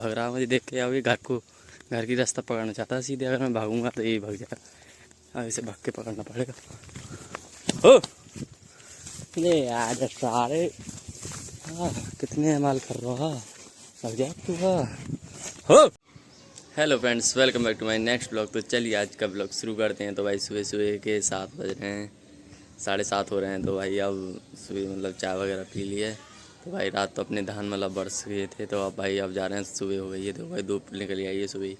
भाग रहा मुझे देख के। अभी घर की रास्ता पकड़ना चाहता सीधे। अगर मैं भागूंगा तो यही भाग जाएगा। अब इसे भाग के पकड़ना पड़ेगा। हो ले यार सारे कितने माल कर रहा भाग जा तू। हो hello friends, welcome back to my next blog. तो चलिए आज का ब्लॉग शुरू करते हैं। तो भाई सुबह सुबह के 7 बज रहे हैं, 7:30 हो रहे हैं। तो भाई अब सुबह मतलब चाय वगैरह पी ली है। तो भाई रात तो अपने धान मतलब बरस गए थे। तो अब भाई अब जा रहे हैं, सुबह हो गई है। तो भाई धूप निकल आई है सुबह,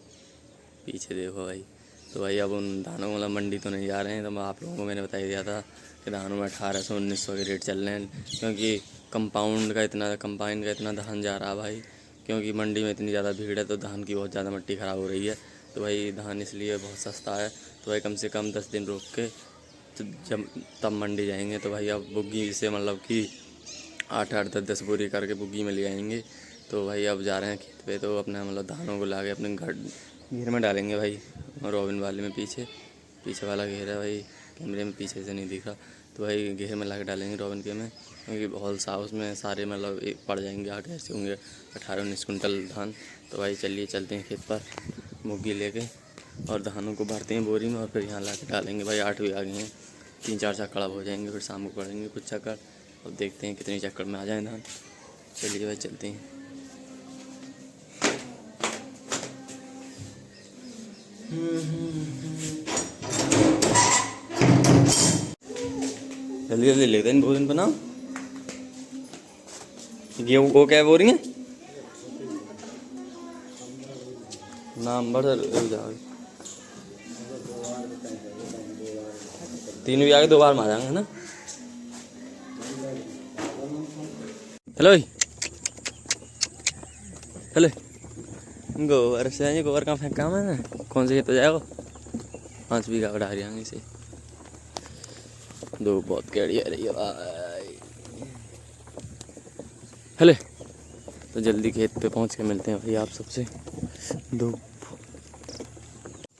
पीछे देखो भाई। तो भाई अब उन धानों को मतलब मंडी तो नहीं जा रहे हैं। तो आप लोगों को मैंने बता दिया था कि धानों में 1800-1900 के रेट चल रहे हैं, क्योंकि कंपाउंड का इतना धान जा रहा है भाई। क्योंकि मंडी में इतनी ज़्यादा भीड़ है तो धान की बहुत ज़्यादा मिट्टी ख़राब हो रही है। तो भाई धान इसलिए बहुत सस्ता है। तो भाई कम से कम 10 दिन रोक के तो जब तब मंडी जाएंगे। तो भाई अब बुग्गी से मतलब कि 8-8 10-10 बोरी करके बुग्गी में ले आएंगे। तो भाई अब जा रहे हैं खेत पे। तो अपना मतलब धानों को ला के अपने घेर में डालेंगे भाई। रोबिन वाले में पीछे वाला घेर है भाई, कैमरे में पीछे से नहीं दिख रहा। तो भाई घेर में ला के डालेंगे रोबिन के में, क्योंकि हॉल सा उसमें सारे मतलब पड़ जाएंगे। आगे ऐसे होंगे 18-19 कुंटल धान। तो भाई चलिए चलते हैं खेत पर मुग्गी लेके और धानों को भरते हैं बोरी में और फिर यहाँ ला के डालेंगे भाई। 8 भी आ गए हैं, 3-4 चक्कर अब हो जाएंगे। फिर शाम को पड़ेंगे कुछ चक्कर। अब देखते हैं कितने चक्कर में आ जाए धान। चलिए भाई चलते हैं। जल्दी जल्दी लेते हैं भोजन बनाओ। ये वो क्या बोल रही है नाम बढ़ जाओ। 3 भी आगे 2 बार में आ जाएंगे ना। हेलो हेलो गोबर से गोबर कहाँ फेंका मैंने, कौन से खेत तो जाएगा। 5 बीघा बढ़ा रही है इसे। धूप बहुत कैड़ी आ रही है भाई। हेलो तो जल्दी खेत पे पहुंच के मिलते हैं भाई आप सबसे। धूप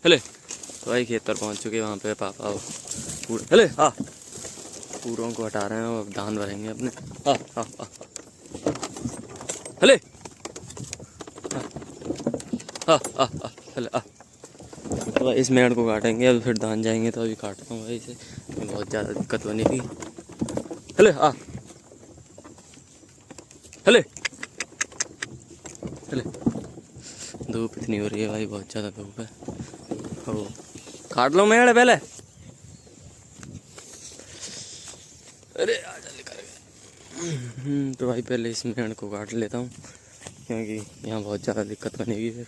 हेलो तो भाई खेत पर पहुंच चुके हैं। वहाँ पे पापा पूरे हेलो हाँ पूरों को हटा रहे हैं और धान भरेंगे अपने। हाँ हाँ हाँ हेलो हाँ हाँ हाँ हेलो तो भाई इस मेड़ को काटेंगे अब फिर धान जाएंगे। तो अभी काटता हूँ भाई इसे, बहुत ज़्यादा दिक्कत बनेगी। हेलो हाँ हेलो हेलो धूप इतनी हो रही है भाई, बहुत ज़्यादा धूप है। हो काट लो मेड़ पहले। अरे आ जल्दी कर गए। तो भाई पहले इस मेड़ को काट लेता हूँ, क्योंकि यहाँ बहुत ज़्यादा दिक्कत बनेगी। फिर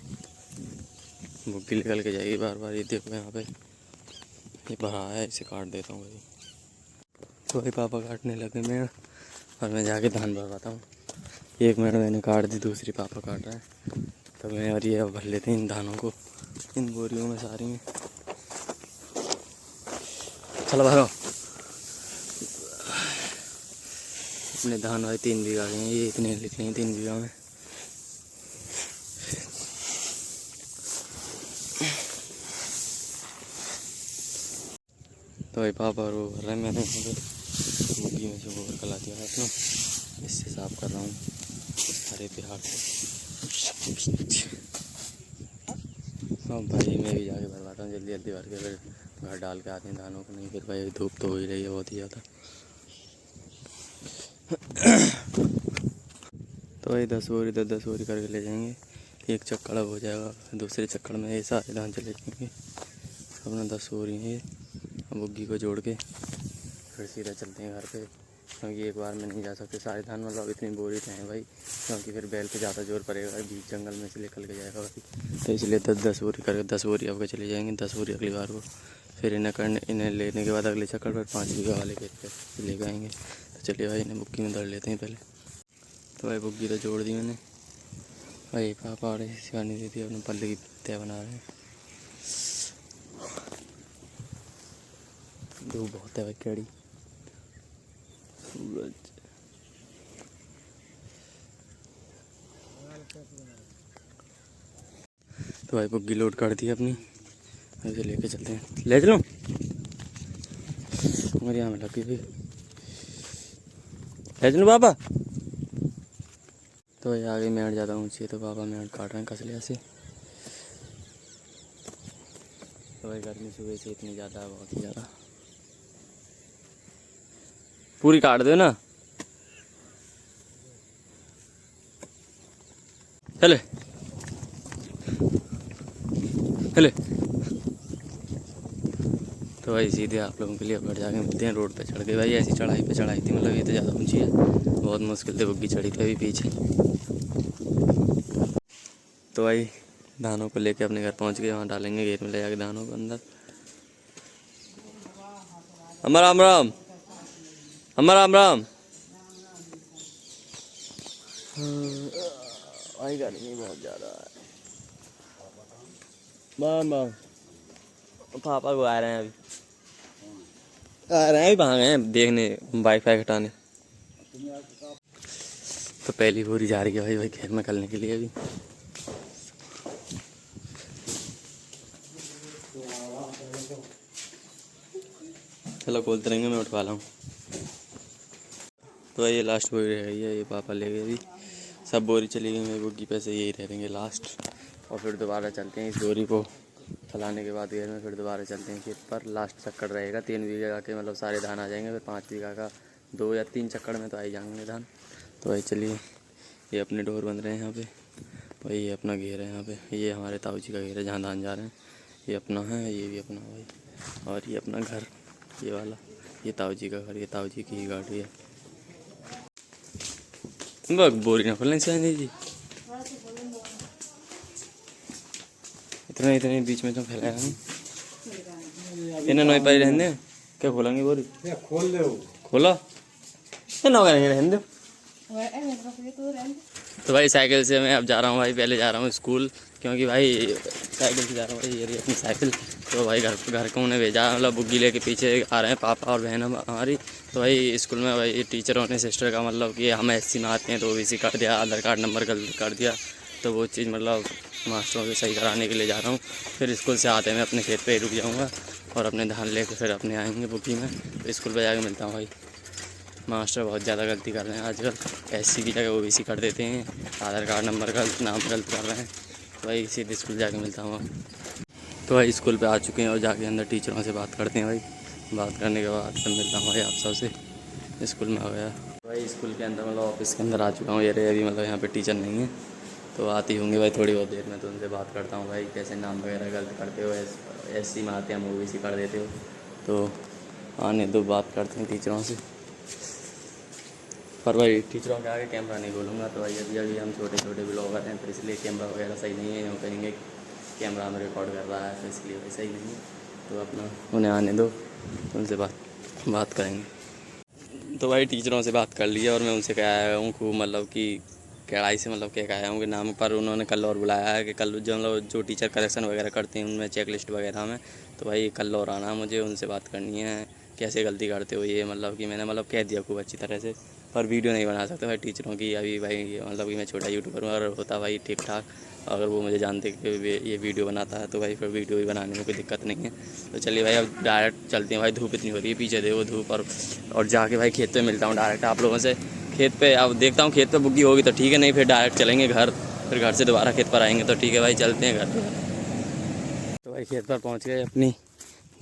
बुग्गी निकल के जाएगी बार बार। ये देखो यहाँ पे ये भरा है, इसे काट देता हूँ भाई। तो भाई पापा काटने लगे मेड़ और मैं जाके धान भरवाता हूँ। एक मेड़ मैंने काट दी, दूसरी पापा काट रहा है। तो मैं और ये अब भर लेते हैं इन धानों को इन बोरियों में सारी में। चलो भरो अपने धान भाई। 3 बीघा के हैं ये, इतने लिखे हैं 3 बीघा में। तो भाई पापा और वो भर रहे हैं। मैंने मुर्गी में से गोबर कला दिया है अपना, इससे साफ कर रहा हूँ हरे बिहार से। अब भाई मैं भी जाके भरवाता हूँ जल्दी जल्दी भर के, फिर घर डाल के आते हैं धानों को। नहीं फिर भाई धूप तो हो ही रही है बहुत ही ज़्यादा। तो भाई 10 बोरी 10 बोरी करके ले जाएंगे। एक चक्कर अब हो जाएगा, दूसरे चक्कर में ये सारे धान चले जाएंगे। अपना 10 बोरी है। अब बुग्गी को जोड़ के फिर सीधा चलते हैं घर पे, क्योंकि एक बार में नहीं जा सकते सारे धान। मतलब इतनी बोरी तो हैं भाई, क्योंकि फिर बैल पे ज़्यादा जोर पड़ेगा, बीच जंगल में से निकल के जाएगा भाई। तो इसलिए 10 बोरी करके 10 बोरी अब के चले जाएंगे। 10 बोरी अगली बार को फिर इन्हें लेने के बाद अगले चक्कर पर 5 बीघा वाले खेत पे लेके आएंगे। तो चलिए भाई इन्हें बुग्गी में धर लेते हैं पहले। तो भाई बुग्गी तो जोड़ दी मैंने भाई। पापा और सिखानी दी थी अपने पल्ले की तय बना रहे हैं। धूप बहुत है भाई कैड़ी। तो भाई बुग्गी लोड कर दी अपनी, ऐसे लेके चलते हैं। ले चलो और यहाँ में लगी थी। ले चलो पापा। तो ये आगे मेड़ ज़्यादा ऊंची है तो पापा मेड़ काट रहे हैं कसलिया से। तो भाई गर्मी सुबह से इतनी ज़्यादा है, बहुत ही ज़्यादा। पूरी काट दो ना। चले चले। तो भाई सीधे आप लोगों के लिए बढ़ जाके मिलते हैं। रोड पे चढ़ गए भाई, ऐसी चढ़ाई पे चढ़ाई थी, मतलब ये तो ज़्यादा ऊंची है, बहुत मुश्किल से बुग्गी चढ़ी थी अभी पीछे। तो भाई धानों को लेके अपने घर पहुंच गए, वहाँ डालेंगे घेर में ले जाके धानों को अंदर। अमर राम राम, अमर राम राम। भाई गर्मी बहुत ज़्यादा है। माम माम पापा को आ रहे हैं, अभी आ रहे हैं, अभी वहाँ गए हैं देखने वाईफाई हटाने। तो पहली बोरी जा रही है भाई खेत में करने के लिए अभी। चलो खोलते रहेंगे, मैं उठवा लाऊँ। तो ये लास्ट बोरी रह गई है, ये पापा ले गए अभी, सब बोरी चली गई, मेरी बुग्गी पैसे यही रह देंगे लास्ट। और फिर दोबारा चलते हैं इस बोरी को फैलाने के बाद घेर में, फिर दोबारा चलते हैं खेत पर। लास्ट चक्कर रहेगा 3 बीघा के, मतलब सारे धान आ जाएंगे, फिर 5 बीघा का 2 या 3 चक्कर में तो आ ही जाएंगे धान। तो भाई चलिए, ये अपने डोर बंद रहे हैं यहाँ पे। भाई ये अपना घेर है यहाँ पे, ये हमारे ताऊ जी का घेर है जहाँ धान जा रहे हैं, ये अपना है, ये भी अपना भाई। और ये अपना घर, ये वाला, ये ताऊ जी का घर, ये ताऊ जी की ही गाड़ी है। बोरी ना खोलने से नहीं जी, इतने इतने बीच में तो फैलाया हम इन्हें नई पाई रहने। क्या खोलेंगे बोरी? खोल दो, खोला नौ करेंगे रहने। तो भाई साइकिल से मैं अब जा रहा हूँ भाई, पहले जा रहा हूँ स्कूल, क्योंकि भाई साइकिल से जा रहा हूँ भाई, ये रही अपनी साइकिल। तो भाई घर को उन्हें भेजा, मतलब बुग्गी लेके पीछे आ रहे हैं पापा और बहन हमारी। तो भाई स्कूल में भाई टीचरों ने सिस्टर का मतलब कि हम एससी में आते हैं तो ओबीसी कर दिया, आधार कार्ड नंबर गलत कर दिया, तो वो चीज़ मतलब मास्टरों से सही कराने के लिए जा रहा हूँ। फिर स्कूल से आते मैं अपने खेत पे ही रुक जाऊँगा और अपने धान लेकर फिर अपने आएंगे बुग्गी में, तो स्कूल पे जाके मिलता हूँ भाई। मास्टर बहुत ज़्यादा गलती कर रहे हैं आजकल, एससी की जगह ओबीसी कर देते हैं, आधार कार्ड नंबर गलत, नाम गलत कर रहे हैं। तो भाई सीधे स्कूल जाके मिलता हूँ। तो भाई स्कूल पे आ चुके हैं और जाके अंदर टीचरों से बात करते हैं भाई। बात करने के बाद फिर मिलता हूँ भाई आप सबसे। स्कूल में आ गया भाई, स्कूल के अंदर मतलब ऑफिस के अंदर आ चुका हूँ। ये रहे अभी, मतलब यहाँ पे टीचर नहीं है, तो आती होंगी भाई थोड़ी बहुत देर में, तो उनसे बात करता हूँ भाई कैसे नाम वगैरह गलत करते हो, एससी में आते हैं हम ओबीसी कर देते हो, तो आने दो, बात करते हैं टीचरों से। पर भाई टीचरों के आगे कैमरा नहीं बोलूँगा, तो भाई अभी हम छोटे छोटे ब्लॉगर हैं, तो इसलिए कैमरा वगैरह सही नहीं है, यूँ कहेंगे कैमरा हमें रिकॉर्ड कर रहा है, तो इसलिए भाई सही नहीं है। तो अपना उन्हें आने दो, तो उनसे बात करेंगे। तो भाई टीचरों से बात कर लिया और मैं उनसे कह आया हूँ खूब, मतलब कि कड़ाई से मतलब कह आया हूँ कि नाम पर। उन्होंने कल और बुलाया है कि कल जो टीचर करेक्शन वगैरह करते हैं उनमें चेक लिस्ट वगैरह में, तो भाई कल और आना मुझे, उनसे बात करनी है कैसे गलती करते हो ये, मतलब कि मैंने मतलब कह दिया खूब अच्छी तरह से, पर वीडियो नहीं बना सकते भाई टीचरों की अभी भाई, मतलब कि मैं छोटा यूट्यूबर हूँ, अगर होता भाई ठीक ठाक, अगर वो मुझे जानते कि ये वीडियो बनाता है तो भाई फिर वीडियो भी बनाने में कोई दिक्कत नहीं है। तो चलिए भाई अब डायरेक्ट चलते हैं भाई, धूप इतनी हो रही है, पीछे देखो धूप, और जाके भाई खेत पे मिलता हूँ डायरेक्ट आप लोगों से खेत पे। अब देखता हूँ खेत पे बुग्गी होगी तो ठीक है, नहीं फिर डायरेक्ट चलेंगे घर, फिर घर से दोबारा खेत पर आएंगे, तो ठीक है भाई चलते हैं घर पे। तो भाई खेत पर पहुँच गए, अपनी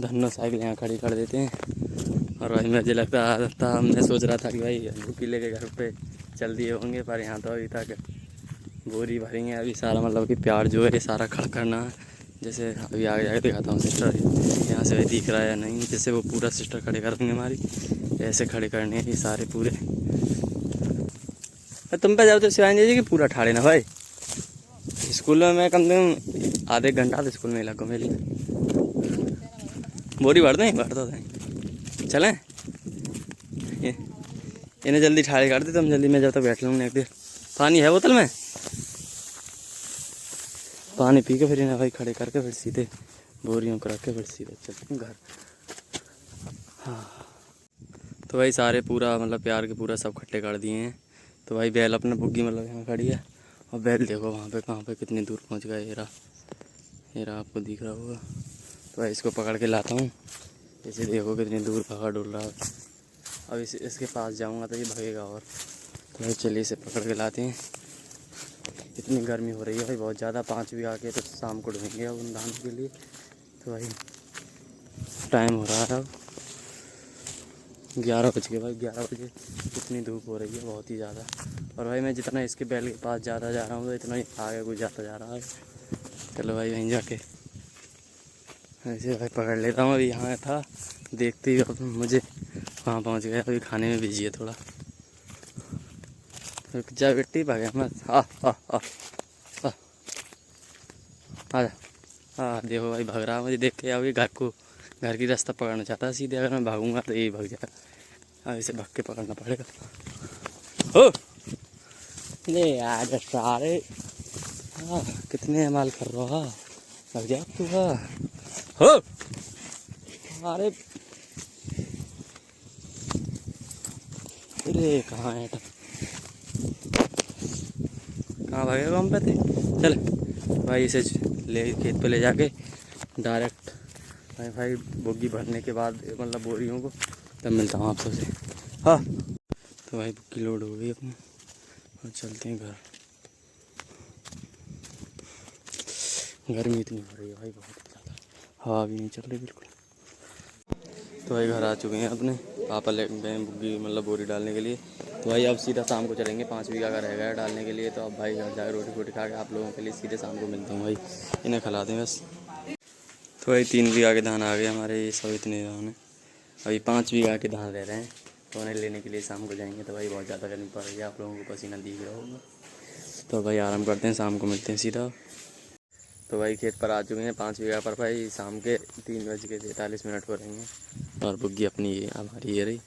धन्नो साइकिल यहाँ खड़ी कर देते हैं। और भाई मुझे लगता था, मैं सोच रहा था कि भाई बुग्गी लेके घर पे चल दिए होंगे, पर यहाँ तो अभी तक बोरी भरी है अभी सारा, मतलब कि प्यार जो है सारा खड़ा करना है। जैसे अभी आगे जाके दिखाता हूँ सिस्टर यहाँ से दिख रहा है या नहीं, जैसे वो पूरा सिस्टर खड़े कर देंगे हमारी, ऐसे खड़े करने हैं ये सारे पूरे। तुम पे जाओ तो शिवानी जी की पूरा ठाड़े ना भाई, स्कूल में मैं कम से कम आधे घंटा तो स्कूल में लगा मेरे लिए। बोरी भर दें, भर दो चलें, इन्हें जल्दी ठाड़े कर दे, तुम जल्दी, मैं जब तक बैठ लूँगा एक देर। पानी है बोतल में, पानी पी के फिर इन्हें भाई खड़े करके फिर सीधे बोरियों को रख के फिर सीधे चलते हैं घर। हाँ तो भाई सारे पूरा मतलब प्यार के पूरा सब खट्टे कर दिए हैं। तो भाई बैल अपना बुग्गी मतलब यहाँ खड़ी है, और बैल देखो वहाँ पे कहाँ पे कितनी दूर पहुँच गया, ये रहा आपको दिख रहा होगा। तो भाई इसको पकड़ के लाता हूँ, इसे देखो कितनी दूर भागा डुल रहा है। अब इसके पास जाऊँगा तो ये भगेगा और। तो भाई चलिए इसे पकड़ के लाते हैं इतनी गर्मी हो रही है भाई बहुत ज़्यादा। 5 बीघा के तो शाम को ढूंढेंगे अब उन धान के लिए। तो भाई टाइम हो रहा है अब 11 बज गए भाई। 11 बजे इतनी धूप हो रही है बहुत ही ज़्यादा। और भाई मैं जितना इसके बैल के पास ज़्यादा जा रहा हूँ तो इतना ही आगे कुछ जाता जा रहा है। चलो भाई वहीं जाके ऐसे भाई पकड़ लेता हूँ। अभी यहाँ था देखते ही अब मुझे वहाँ पहुँच गया। अभी खाने में बिजी है थोड़ा। रुक जा बेटी भागे मत। आ जा। हाँ देखो भाई भाग रहा है मुझे देख के। अभी घर की रास्ता पकड़ना चाहता है सीधे। अगर मैं भागूंगा तो यही भाग जाएगा। अब इसे भाग के पकड़ना पड़ेगा। हो ले यार सारे। हाँ कितने माल कर रहा है। लग जा तू। हाँ हो अरे अरे कहाँ है कहाँ भागेगा हम पे थे। चल भाई इसे ले खेत पे ले जाके डायरेक्ट भाई बोगी भरने के बाद मतलब बोरियों को तब मिलता हूँ आप सबसे। हाँ तो भाई बुक्की लोड हो गई अपनी और चलते हैं घर। गर्मी इतनी हो रही है भाई बहुत ज़्यादा। हवा भी नहीं चल रही बिल्कुल। तो भाई घर आ चुके हैं अपने। पापा ले गए बुग्गी मतलब बोरी डालने के लिए। तो भाई अब सीधा शाम को चलेंगे। 5 बीघा का रह गया डालने के लिए। तो अब भाई घर जाकर रोटी वोटी खा के आप लोगों के लिए सीधे शाम को मिलता हूँ भाई। इन्हें खिला दें बस। तो भाई 3 बीघा के धान आ गए हमारे। ये सब इतने धान हैं। अभी 5 बीघा के धान रह रहे हैं। तो उन्हें लेने के लिए शाम को जाएंगे। तो भाई बहुत ज़्यादा गर्मी पड़ रही है। आप लोगों को पसीना दिख रहा होगा। तो भाई आराम करते हैं शाम को मिलते हैं सीधा। तो भाई खेत पर आ चुके हैं 5 बीघा पर। भाई शाम के 3:43 हो रही हैं। और बुग्गी अपनी ये हमारी ये रही।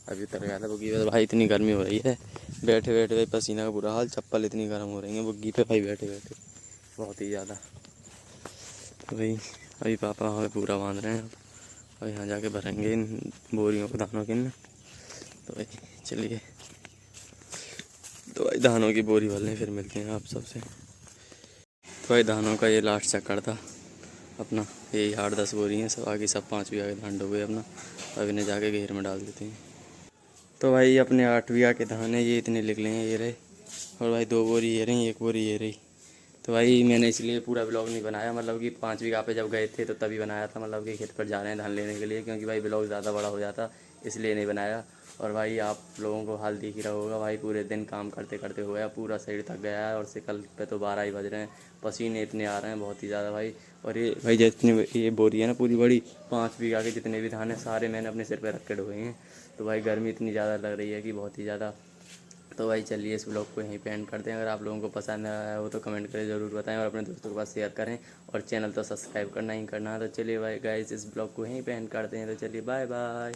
अभी उतर गया था बुग्गी पे। भाई इतनी गर्मी हो रही है बैठे बैठे भाई पसीना का बुरा हाल। चप्पल इतनी गर्म हो रही है बुग्गी पे भाई बैठे बैठे बहुत ही ज़्यादा। तो भाई अभी पापा हमें पूरा बांध रहे हैं। और यहाँ जाके भरेंगे इन बोरियों को धानों के न। तो भाई चलिए। तो भाई धानों की बोरी भर लें फिर मिलते हैं आप सबसे। तो भाई धानों का ये लास्ट चक्कर था अपना। यही 8-10 बोरी हैं। सब आगे सब 5 बीघा के धान डूबे अपना। अब इन्हें जाके घेर में डाल देते हैं। तो भाई अपने 8 बीघा के धान है ये इतने निकले हैं ये रहे। और भाई 2 बोरी ये रही 1 बोरी ये रही। तो भाई मैंने इसलिए पूरा ब्लॉग नहीं बनाया। मतलब कि 5 बीघा पे जब गए थे तो तभी बनाया था। मतलब कि खेत पर जा रहे हैं धान लेने के लिए। क्योंकि भाई ब्लॉग ज़्यादा बड़ा हो जाता इसलिए नहीं बनाया। और भाई आप लोगों को हाल दिख ही रहा होगा। भाई पूरे दिन काम करते करते हो गया पूरा शरीर थक गया है। और से कल पे तो 12 ही बज रहे हैं। पसीने इतने आ रहे हैं बहुत ही ज़्यादा भाई। और ये भाई जितनी ये बोरी है ना पूरी बड़ी 5 बीघा के जितने भी धान हैं सारे मैंने अपने सिर पर रख के ढोए हैं। तो भाई गर्मी इतनी ज़्यादा लग रही है कि बहुत ही ज़्यादा। तो भाई चलिए इस ब्लॉग को यहीं पे एंड करते हैं। अगर आप लोगों को पसंद आया हो तो कमेंट करें ज़रूर बताएं। और अपने दोस्तों के पास शेयर करें। और चैनल तो सब्सक्राइब करना ही करना है। तो चलिए भाई गाइस इस ब्लॉग को यहीं पे एंड करते हैं। तो चलिए बाय बाय।